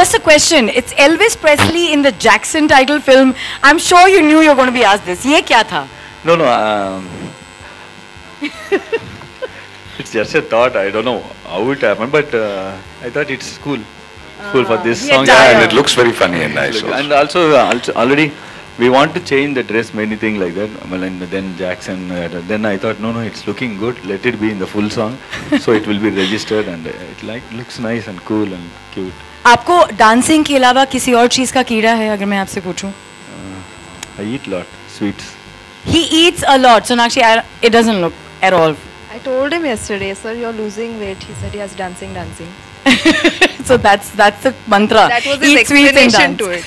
just a question. It's Elvis Presley in the Jackson title film. I'm sure you knew you were going to be asked this. ये क्या था? No, no. It's just a thought. I don't know how it happened, but I thought it's cool. Cool for this song. Yeah, and it looks very funny and nice. And also already we want to change the dress, many things like that. Well, and then Jackson. Then I thought, no, it's looking good. Let it be in the full song, so it will be registered, and it looks nice and cool and cute. आपको dancing के अलावा किसी और चीज का कीड़ा है अगर मैं आपसे पूछूं? I eat lot sweets. He eats a lot, Sonakshi. It doesn't look at all. I told him yesterday, sir, you're losing weight. He said he has dancing. So that's the mantra. That was his Eat sweets and explanation dance. to it.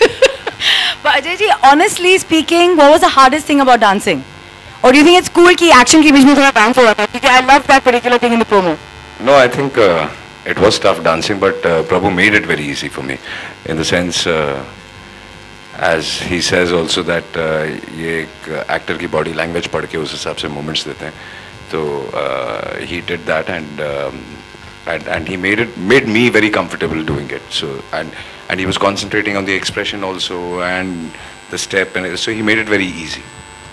But Ajay ji, honestly speaking, what was the hardest thing about dancing? Or do you think it's cool कि action के बीच में थोड़ा dance हो रहा था? Because I love that particular thing in the promo. No, I think it was tough dancing, but Prabhu made it very easy for me. In the sense, as he says also that ये एक actor की body language पढ़ के उस हिसाब से movements देते हैं. So he did that, and he made me very comfortable doing it. So and he was concentrating on the expression also and the step, and so he made it very easy.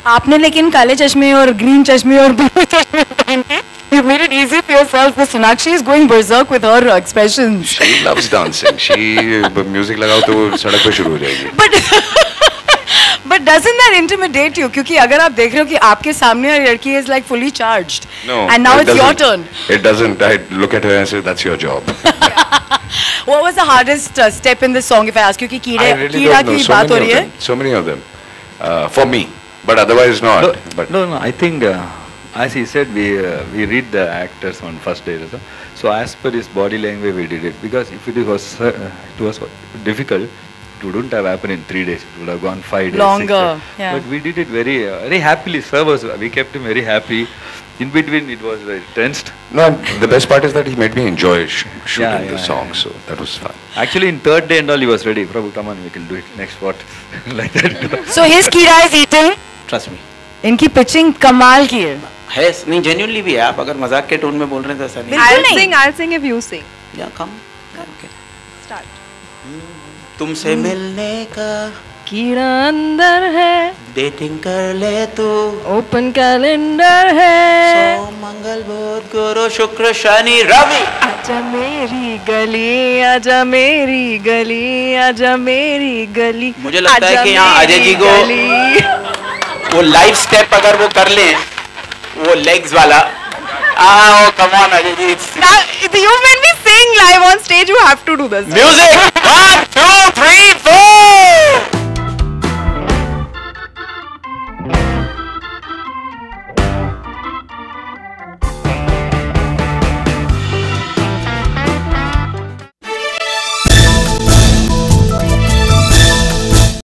आपने लेकिन काले चश्मे और green चश्मे और blue चश्मे पहन के you made it easy for yourself. But Sonakshi is going berserk with her expressions. She loves dancing. Music लगाओ तो वो सड़क पे शुरू हो जाएगी. But doesn't that intimidate you? क्योंकि अगर आप देख रहे हो कि आपके सामने लड़की is like fully charged. No. And now it's your turn. It doesn't. I look at her and say, that's your job. What was the hardest step in this song? If I ask you कि कीड़ा की बात हो रही है? So many of them. For me, but otherwise not. No. I think as he said, we read the actors on first day. So as per his body language, we did it, because if it was difficult, it wouldn't have happened in 3 days. It would have gone 5 days. Longer. Yeah. But we did it very happily. We kept him very happy. In between, it was very tensed. No, the best part is that he made me enjoy shooting the song, so that was fun. Actually, in third day and all, he was ready. Prabhu, come on, we can do it next what? Like that. So his कीड़ा is eating. Trust me. इनकी pitching कमाल की है. नहीं genuinely भी है. आप अगर मजाक के टोन में बोल रहे हैं तो ऐसा नहीं. I'll sing if you sing. Yeah, come. Okay. Start. तुमसे मिलने का कीड़ा अंदर है. डेटिंग कर ले तू. ओपन कैलेंडर है. सोम मंगल बुध गुरु शुक्र शनि रवि. आजा मेरी गली, आजा मेरी गली, आजा मेरी गली. मुझे लगता है कि यहाँ अजय जी को वो लाइव स्टेप अगर वो कर लें, वो लेग्स वाला. Oh, come on, Ajay ji. Now, you made me sing live on stage. You have to do this. Music. 1, 2, 3, 4.